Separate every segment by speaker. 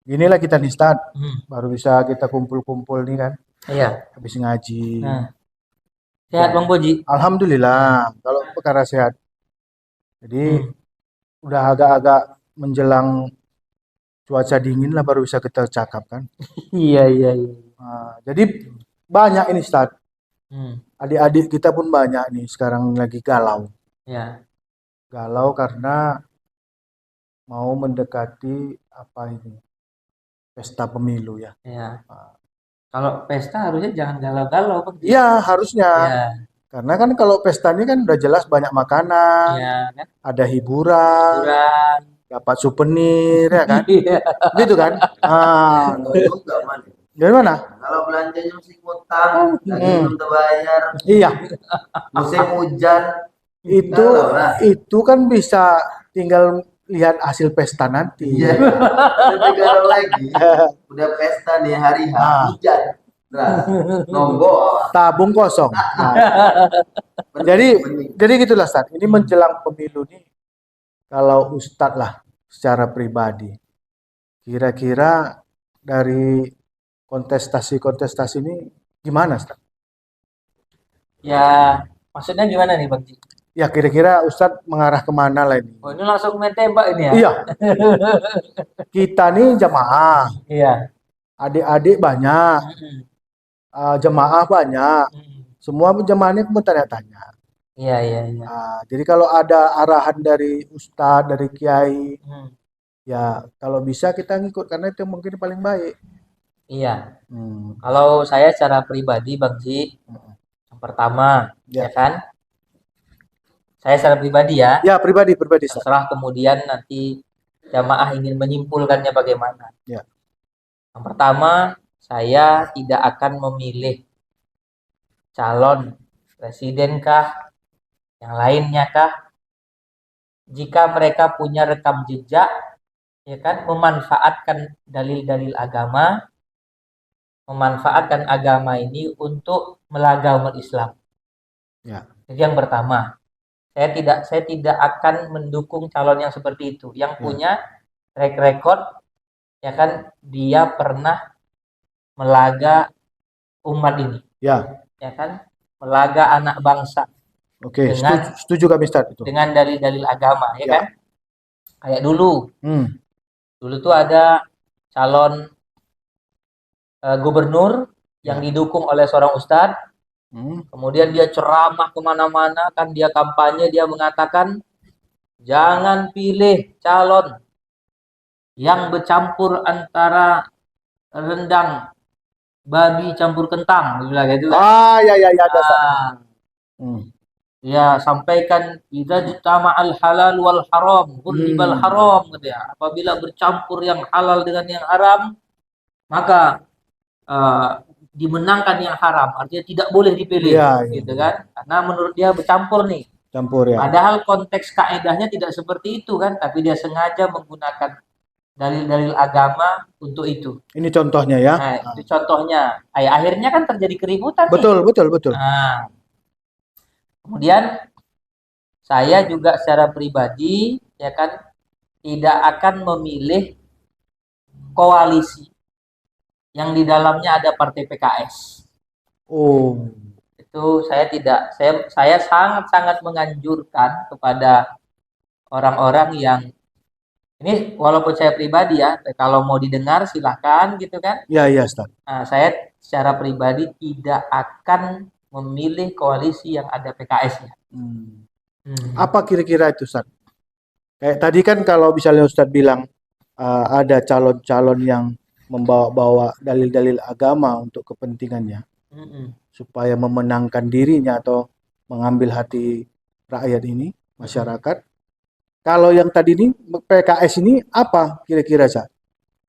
Speaker 1: Inilah kita nih Stan,
Speaker 2: Hmm.
Speaker 1: baru bisa kita kumpul-kumpul nih kan,
Speaker 2: Iya.
Speaker 1: habis ngaji.
Speaker 2: Nah, sehat
Speaker 1: Ya,
Speaker 2: Bang Boji.
Speaker 1: alhamdulillah kalau perkara sehat. Jadi
Speaker 2: Hmm.
Speaker 1: udah agak-agak menjelang cuaca dingin lah baru bisa kita cakap kan.
Speaker 2: Iya, iya, iya.
Speaker 1: Nah, jadi banyak ini Stan,
Speaker 2: Hmm.
Speaker 1: adik-adik kita pun banyak nih sekarang lagi galau.
Speaker 2: Ya,
Speaker 1: Galau karena mau mendekati apa ini, pesta pemilu ya.
Speaker 2: ya. Kalau pesta harusnya jangan galau-galau, Bang Ji.
Speaker 1: Iya, harusnya.
Speaker 2: Ya,
Speaker 1: Karena kan kalau pesta ini kan udah jelas banyak makanan,
Speaker 2: ya kan.
Speaker 1: ada hiburan,
Speaker 2: Hiburan.
Speaker 1: dapat souvenir ya kan?
Speaker 2: Iya.
Speaker 1: Gitu kan? Ah,
Speaker 3: Enggak juga man.
Speaker 1: dari mana?
Speaker 3: Kalau belanjanya mesti ngutang, lagi
Speaker 1: Hmm,
Speaker 3: belum terbayar,
Speaker 1: iya,
Speaker 3: musim hujan,
Speaker 1: itu
Speaker 3: galau lah.
Speaker 1: itu kan bisa tinggal lihat hasil pesta nanti.
Speaker 3: Iya, lebih galau lagi. Udah pesta nih hari H,
Speaker 1: Ah,
Speaker 3: hujan. Nah, nombok.
Speaker 1: tabung kosong. Nah, jadi jadi gitulah Stan. Ini
Speaker 2: Hmm.
Speaker 1: menjelang pemilu nih kalau Ustadz lah secara pribadi. Kira-kira dari kontestasi-kontestasi ini gimana, Ustaz?
Speaker 2: Ya, maksudnya gimana nih, Bang Ji?
Speaker 1: Ya kira-kira Ustadz mengarah kemana lah ini?
Speaker 2: Oh, ini langsung main tembak ini ya?
Speaker 1: Iya, kita nih jamaah,
Speaker 2: Iya.
Speaker 1: adik-adik banyak,
Speaker 2: Mm-mm.
Speaker 1: jemaah banyak,
Speaker 2: Mm.
Speaker 1: semua jemaah ini bertanya-tanya.
Speaker 2: Iya, iya, iya.
Speaker 1: Jadi kalau ada arahan dari Ustadz, dari Kiai,
Speaker 2: Hmm.
Speaker 1: ya kalau bisa kita ngikut karena itu mungkin paling baik.
Speaker 2: Iya.
Speaker 1: Hmm.
Speaker 2: Kalau saya secara pribadi, Bang Ji, yang pertama, ya
Speaker 1: Ya,
Speaker 2: kan? Saya secara pribadi ya,
Speaker 1: ya pribadi pribadi Ustadz.
Speaker 2: terserah kemudian nanti jamaah ingin menyimpulkannya bagaimana.
Speaker 1: Ya,
Speaker 2: Yang pertama, saya tidak akan memilih calon presiden kah, yang lainnya kah, jika mereka punya rekam jejak, ya kan, memanfaatkan dalil-dalil agama, memanfaatkan agama ini untuk melaga umat Islam.
Speaker 1: ya,
Speaker 2: Jadi yang pertama, saya tidak akan mendukung calon yang seperti itu, yang
Speaker 1: ya,
Speaker 2: punya track record, ya kan, dia pernah melaga umat ini,
Speaker 1: ya.
Speaker 2: ya kan, melaga anak bangsa
Speaker 1: Oke,
Speaker 2: dengan
Speaker 1: setuju, setuju kami Ustadz itu.
Speaker 2: dengan dalil-dalil agama, ya kan.
Speaker 1: Ya.
Speaker 2: Kayak dulu,
Speaker 1: Hmm.
Speaker 2: dulu tuh ada calon gubernur yang
Speaker 1: Ya.
Speaker 2: didukung oleh seorang ustadz,
Speaker 1: Hmm.
Speaker 2: kemudian dia ceramah kemana-mana, kan dia kampanye, dia mengatakan jangan pilih calon yang bercampur antara rendang babi campur kentang, bilang gitu kan.
Speaker 1: Ya, ya, ya, ada Ustadz.
Speaker 2: Ah,
Speaker 1: Hmm.
Speaker 2: ya sampaikan idza jtama al halal wal haram hurribal
Speaker 1: Hmm.
Speaker 2: haram gitu ya. Apabila bercampur yang halal dengan yang haram, maka eh, dimenangkan yang haram, artinya tidak boleh dipilih,
Speaker 1: Iya, iya,
Speaker 2: gitu
Speaker 1: iya.
Speaker 2: kan, karena menurut dia bercampur nih,
Speaker 1: Campur ya.
Speaker 2: padahal konteks kaedahnya tidak seperti itu kan, tapi dia sengaja menggunakan dalil-dalil agama untuk itu.
Speaker 1: Ini contohnya ya.
Speaker 2: Nah, itu contohnya. Akhirnya kan terjadi keributan nih.
Speaker 1: Betul, betul, betul.
Speaker 2: Nah, kemudian saya juga secara pribadi, ya kan, tidak akan memilih koalisi yang di dalamnya ada partai PKS.
Speaker 1: Oh,
Speaker 2: Itu saya tidak, saya sangat-sangat menganjurkan kepada orang-orang yang ini, walaupun saya pribadi ya, kalau mau didengar silahkan gitu kan.
Speaker 1: ya, ya, Ustadz.
Speaker 2: Nah, saya secara pribadi tidak akan memilih koalisi yang ada PKS-nya.
Speaker 1: Hmm.
Speaker 2: Hmm.
Speaker 1: Apa kira-kira itu, Ustadz? Kayak tadi kan kalau misalnya Ustadz bilang ada calon-calon yang membawa-bawa dalil-dalil agama untuk kepentingannya,
Speaker 2: Mm-mm.
Speaker 1: supaya memenangkan dirinya atau mengambil hati rakyat ini,
Speaker 2: Mm-mm.
Speaker 1: masyarakat. Kalau yang tadi ini PKS ini apa kira-kira, Cak?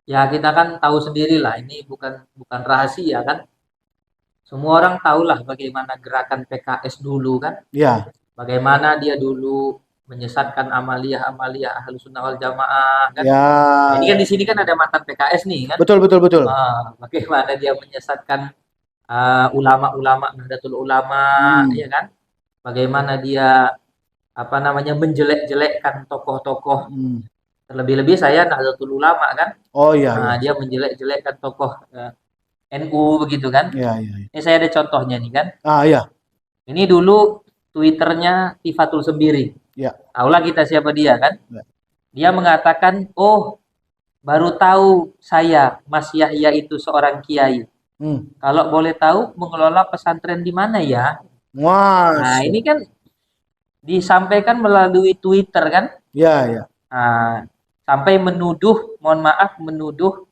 Speaker 2: Ya kita kan tahu sendiri lah, ini bukan bukan rahasia kan. Semua orang tahulah bagaimana gerakan PKS dulu kan.
Speaker 1: Ya,
Speaker 2: Bagaimana dia dulu menyesatkan amaliyah-amaliyah Ahlus Sunnah wal Jamaah kan.
Speaker 1: ya,
Speaker 2: Nah, ini kan di sini kan ada mantan PKS nih kan.
Speaker 1: betul, betul, betul.
Speaker 2: Bagaimana dia menyesatkan ulama-ulama Nahdlatul Ulama,
Speaker 1: Hmm.
Speaker 2: ya kan? Bagaimana dia apa namanya menjelek-jelekkan tokoh-tokoh
Speaker 1: Hmm.
Speaker 2: Terlebih-lebih saya Nahdlatul Ulama kan.
Speaker 1: Oh iya iya.
Speaker 2: Nah, dia menjelek-jelekkan tokoh NU begitu kan.
Speaker 1: Iya iya. Iya.
Speaker 2: Ini saya ada contohnya nih kan.
Speaker 1: Ah iya.
Speaker 2: Ini dulu Twitternya Tifatul Sembiri.
Speaker 1: Iya.
Speaker 2: Tahulah kita siapa dia kan.
Speaker 1: Iya.
Speaker 2: Dia mengatakan, oh baru tahu saya Mas Yahya itu seorang kiai. Kalau boleh tahu mengelola pesantren di mana ya?
Speaker 1: Wah.
Speaker 2: Nah ini kan disampaikan melalui Twitter kan.
Speaker 1: Iya iya.
Speaker 2: Nah, sampai menuduh, mohon maaf menuduh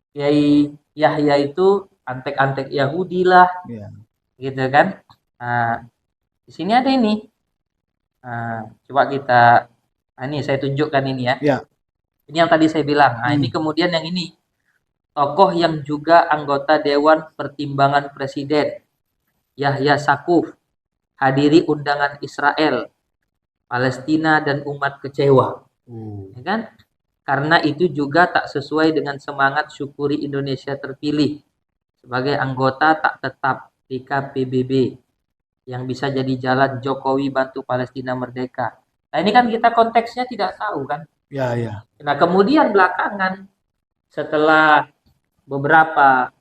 Speaker 2: Kiai Yahya itu antek-antek Yahudi lah,
Speaker 1: Iya.
Speaker 2: gitu kan. Nah, di sini ada ini. Nah, coba kita, ini saya tunjukkan ini ya.
Speaker 1: Iya.
Speaker 2: Ini yang tadi saya bilang. Nah, ini kemudian yang ini. Tokoh yang juga anggota Dewan Pertimbangan Presiden, Yahya Sakuf, hadiri undangan Israel, Palestina dan umat kecewa. Ya kan? Karena itu juga tak sesuai dengan semangat syukuri Indonesia terpilih sebagai anggota tak tetap PKPBB yang bisa jadi jalan Jokowi bantu Palestina merdeka. Nah ini kan kita konteksnya tidak tahu kan.
Speaker 1: Ya ya.
Speaker 2: Nah kemudian belakangan setelah beberapa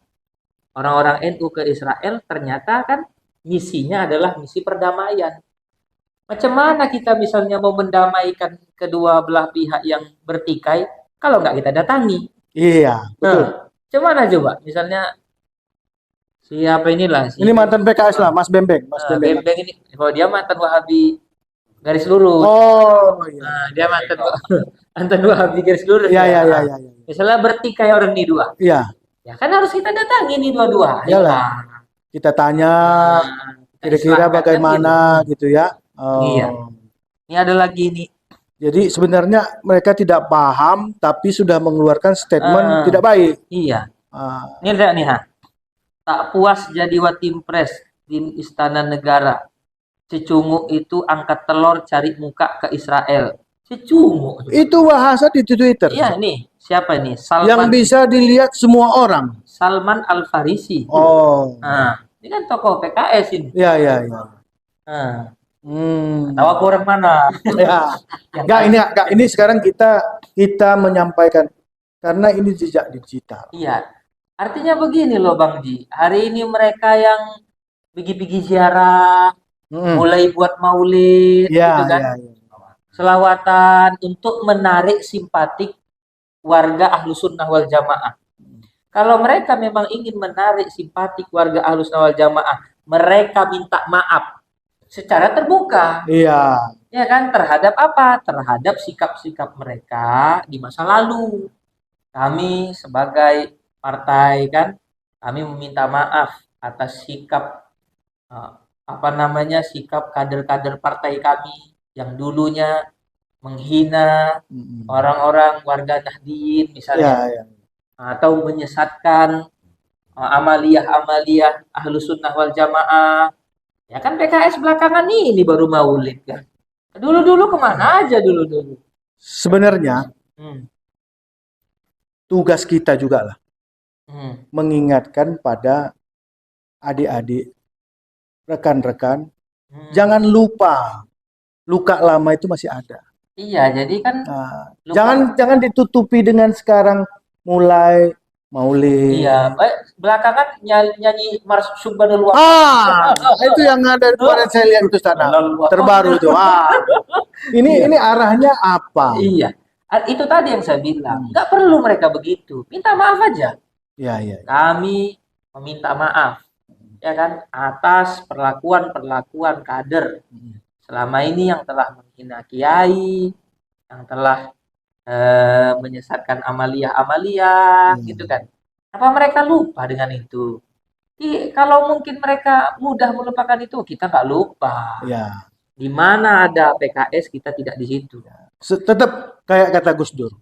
Speaker 2: orang-orang NU ke Israel ternyata kan misinya adalah misi perdamaian. Macam mana kita misalnya mau mendamaikan kedua belah pihak yang bertikai kalau nggak kita datangi?
Speaker 1: Iya, betul.
Speaker 2: Macam mana coba? Misalnya siapa inilah?
Speaker 1: Ini mantan PKS lah, Mas Bembeng. Mas Bembeng.
Speaker 2: Bembeng ini, kalau dia mantan Wahabi garis lurus.
Speaker 1: Oh iya.
Speaker 2: Nah, dia mantan Wahabi garis lurus.
Speaker 1: Iya iya iya.
Speaker 2: Misalnya bertikai orang ini dua.
Speaker 1: Iya.
Speaker 2: Ya kan harus kita datangi nih dua-dua.
Speaker 1: Iyalah. Kita tanya kira-kira bagaimana gitu ya.
Speaker 2: Iya. Ini ada lagi nih.
Speaker 1: Jadi sebenarnya mereka tidak paham tapi sudah mengeluarkan statement tidak baik.
Speaker 2: Iya. Ini lihat nih ha. Tak puas jadi Watimpres di Istana Negara. Cecungu itu angkat telur cari muka ke Israel. Cecungu.
Speaker 1: Itu bahasa di Twitter.
Speaker 2: Iya nih. Siapa ini? Salman.
Speaker 1: Yang bisa dilihat semua orang.
Speaker 2: Salman Al Farisi.
Speaker 1: Oh.
Speaker 2: Nah, ini kan tokoh PKS ini.
Speaker 1: Iya iya iya.
Speaker 2: Nah. Tahu aku orang mana?
Speaker 1: Ya. Enggak, ini sekarang kita menyampaikan karena ini jejak digital.
Speaker 2: Iya. Artinya begini loh Bang Ji. Hari ini mereka yang pergi-pergi ziarah, mulai buat maulid gitu kan. Selawatan untuk menarik simpatik warga Ahlus Sunnah wal Jamaah. Kalau mereka memang ingin menarik simpatik warga Ahlus Sunnah wal Jamaah, mereka minta maaf secara terbuka.
Speaker 1: Iya.
Speaker 2: Ya kan, terhadap apa? Terhadap sikap-sikap mereka di masa lalu. Kami sebagai partai kan, kami meminta maaf atas sikap sikap kader-kader partai kami yang dulunya menghina orang-orang warga Nahdien misalnya, atau menyesatkan amaliyah Ahlus Sunnah wal Jamaah. Ya kan PKS belakangan ini baru maulid kan. Dulu-dulu kemana aja dulu-dulu?
Speaker 1: Sebenarnya tugas kita juga lah mengingatkan pada adik-adik, rekan-rekan, jangan lupa luka lama itu masih ada.
Speaker 2: Iya, jadi kan
Speaker 1: jangan ditutupi dengan sekarang mulai maulid.
Speaker 2: Iya, belakangan nyanyi Mars Subhanallah.
Speaker 1: Itu yang ada kemarin saya lihat itu sana. Terbaru itu. Ini arahnya apa?
Speaker 2: Iya. Itu tadi yang saya bilang. Nggak perlu mereka begitu. Minta maaf aja.
Speaker 1: Iya.
Speaker 2: Kami meminta maaf. Ya kan? Atas perlakuan kader. Selama ini yang telah menghina kiai, yang telah menyesatkan amaliyah gitu kan. Apa mereka lupa dengan itu? Kalau mungkin mereka mudah melupakan itu, kita nggak lupa.
Speaker 1: Ya.
Speaker 2: Di mana ada PKS kita tidak di situ.
Speaker 1: Tetap kayak kata Gus Dur.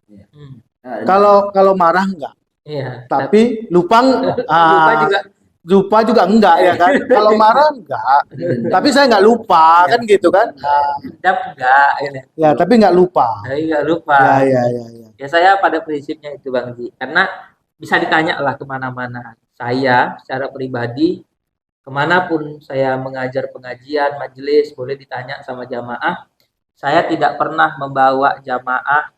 Speaker 1: Kalau marah enggak.
Speaker 2: Iya.
Speaker 1: Tapi lupa juga enggak ya kan. Kalau marah enggak. Tapi saya enggak lupa kan gitu kan.
Speaker 2: Enggak.
Speaker 1: Ya tapi enggak lupa.
Speaker 2: Enggak lupa.
Speaker 1: Ya.
Speaker 2: Ya saya pada prinsipnya itu Bang Ji. Karena bisa ditanya lah kemana-mana. Saya secara pribadi kemanapun saya mengajar pengajian, majelis, boleh ditanya sama jamaah. Saya tidak pernah membawa jamaah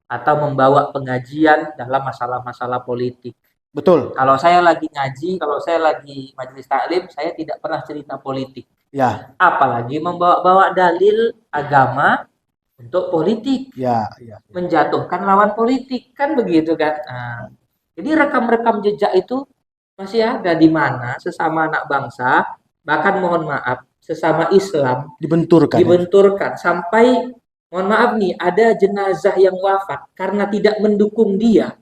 Speaker 2: atau membawa pengajian dalam masalah-masalah politik.
Speaker 1: Betul.
Speaker 2: Kalau saya lagi ngaji, kalau saya lagi majelis taklim, saya tidak pernah cerita politik.
Speaker 1: Ya,
Speaker 2: Apalagi membawa-bawa dalil agama untuk politik,
Speaker 1: ya.
Speaker 2: menjatuhkan lawan politik, kan begitu kan. Nah, jadi rekam-rekam jejak itu masih ada di mana sesama anak bangsa, bahkan mohon maaf, sesama Islam dibenturkan sampai mohon maaf nih, ada jenazah yang wafat karena tidak mendukung dia.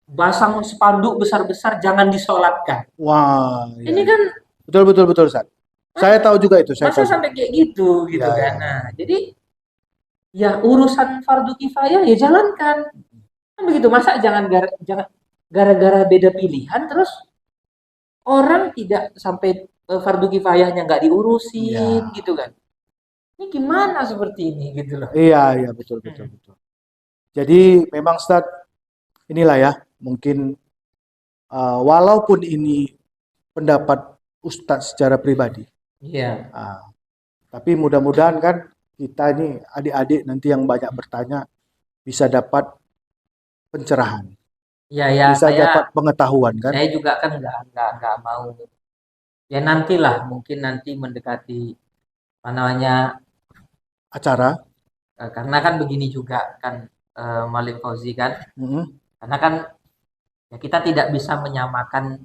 Speaker 2: Pasang spanduk besar-besar jangan disolatkan.
Speaker 1: Wah,
Speaker 2: Ini
Speaker 1: ya.
Speaker 2: kan
Speaker 1: Betul, Ustaz. Saya tahu juga itu. Saya
Speaker 2: masa
Speaker 1: tahu.
Speaker 2: sampai kayak gitu
Speaker 1: Ya,
Speaker 2: kan.
Speaker 1: ya.
Speaker 2: Nah, jadi ya urusan fardu kifayah ya jalankan. Kan begitu, masa jangan gara-gara beda pilihan terus orang tidak sampai fardu kifayahnya nggak diurusin
Speaker 1: Ya.
Speaker 2: gitu kan. Ini gimana seperti ini gitu loh.
Speaker 1: Iya, betul. Jadi memang Ustaz, inilah ya, mungkin walaupun ini pendapat Ustadz secara pribadi,
Speaker 2: Iya.
Speaker 1: tapi mudah-mudahan kan kita ini adik-adik nanti yang banyak bertanya bisa dapat pencerahan,
Speaker 2: Ya
Speaker 1: bisa
Speaker 2: saya
Speaker 1: dapat pengetahuan kan.
Speaker 2: saya juga kan nggak mau. Ya nantilah, mungkin nanti mendekati apa namanya,
Speaker 1: Acara.
Speaker 2: karena kan begini juga kan, Malim Fauzi kan,
Speaker 1: Mhm.
Speaker 2: karena kan ya kita tidak bisa menyamakan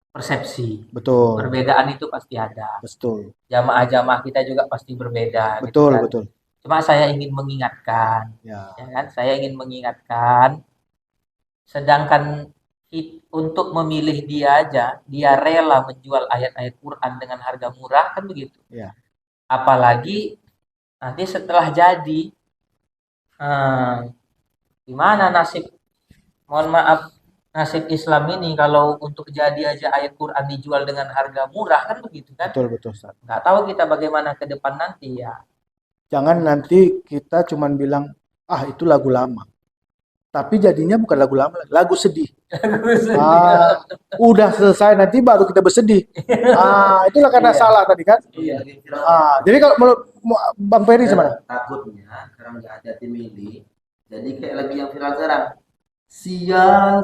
Speaker 2: persepsi.
Speaker 1: Betul,
Speaker 2: Perbedaan itu pasti ada.
Speaker 1: betul,
Speaker 2: Jamaah-jamaah kita juga pasti berbeda gitu kan.
Speaker 1: betul.
Speaker 2: Cuma saya ingin mengingatkan,
Speaker 1: Ya,
Speaker 2: ya kan? Saya ingin mengingatkan, sedangkan untuk memilih dia aja, dia rela menjual ayat-ayat Quran dengan harga murah kan begitu.
Speaker 1: ya.
Speaker 2: Apalagi nanti setelah jadi, gimana nasib, mohon maaf, nasib Islam ini kalau untuk jadi aja ayat Quran dijual dengan harga murah kan begitu kan?
Speaker 1: Betul, Ustaz.
Speaker 2: Nggak tahu kita bagaimana ke depan nanti ya.
Speaker 1: Jangan nanti kita cuman bilang, itu lagu lama. Tapi jadinya bukan lagu lama, lagu sedih. Udah selesai nanti baru kita bersedih. Itulah karena
Speaker 2: Iya.
Speaker 1: salah tadi kan.
Speaker 2: Iya.
Speaker 1: Jadi kalau menurut Bang Ferry gimana?
Speaker 3: Takutnya karena nggak ada tim milih, jadi kayak lagi yang viral sekarang. Sial.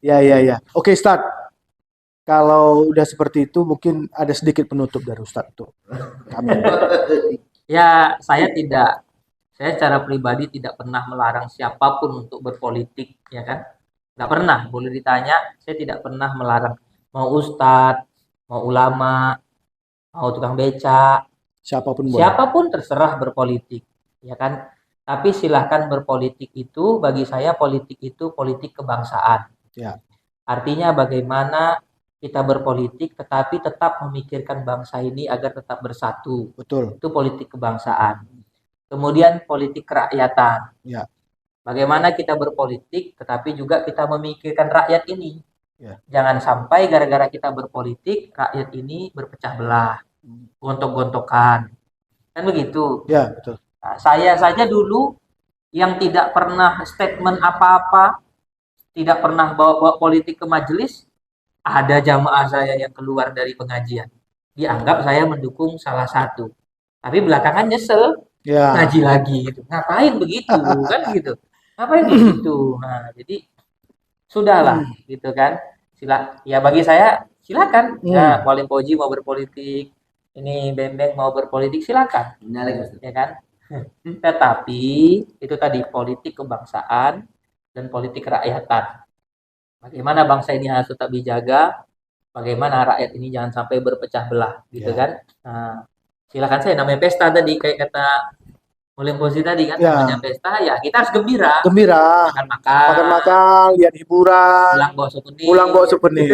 Speaker 1: Ya. Oke, start. Kalau udah seperti itu mungkin ada sedikit penutup dari Ustadz tuh. Amin.
Speaker 2: Ya, saya secara pribadi tidak pernah melarang siapapun untuk berpolitik, ya kan? Nggak pernah, boleh ditanya, saya tidak pernah melarang. Mau ustadz, mau ulama, mau tukang beca,
Speaker 1: Siapapun boleh.
Speaker 2: siapapun terserah berpolitik, ya kan? Tapi silahkan berpolitik itu, bagi saya politik itu politik kebangsaan.
Speaker 1: Ya.
Speaker 2: Artinya bagaimana kita berpolitik tetapi tetap memikirkan bangsa ini agar tetap bersatu.
Speaker 1: Betul.
Speaker 2: Itu politik kebangsaan. Kemudian politik kerakyatan.
Speaker 1: Ya.
Speaker 2: Bagaimana kita berpolitik tetapi juga kita memikirkan rakyat ini.
Speaker 1: Ya.
Speaker 2: Jangan sampai gara-gara kita berpolitik rakyat ini berpecah belah, gontok-gontokan. Kan begitu.
Speaker 1: Ya, betul.
Speaker 2: Nah, saya saja dulu yang tidak pernah statement apa-apa, tidak pernah bawa politik ke majelis, ada jamaah saya yang keluar dari pengajian. Dianggap saya mendukung salah satu. Tapi belakangan nyesel,
Speaker 1: Ya.
Speaker 2: ngaji lagi gitu. Ngapain begitu kan gitu. Ngapain begitu. Nah, jadi sudahlah gitu kan. Ya bagi saya silakan. Ya, Malim Fauzi mau berpolitik, ini Bembeng mau berpolitik, silakan. Ya kan? Tetapi itu tadi politik kebangsaan dan politik kerakyatan. Bagaimana bangsa ini harus tetap dijaga, bagaimana rakyat ini jangan sampai berpecah belah, gitu kan? Nah, silakan saya, namanya pesta tadi, kayak kata Malim Fauzi tadi kan, namanya pesta, ya kita harus gembira. Makan-makan,
Speaker 1: lihat hiburan,
Speaker 2: pulang bawa souvenir.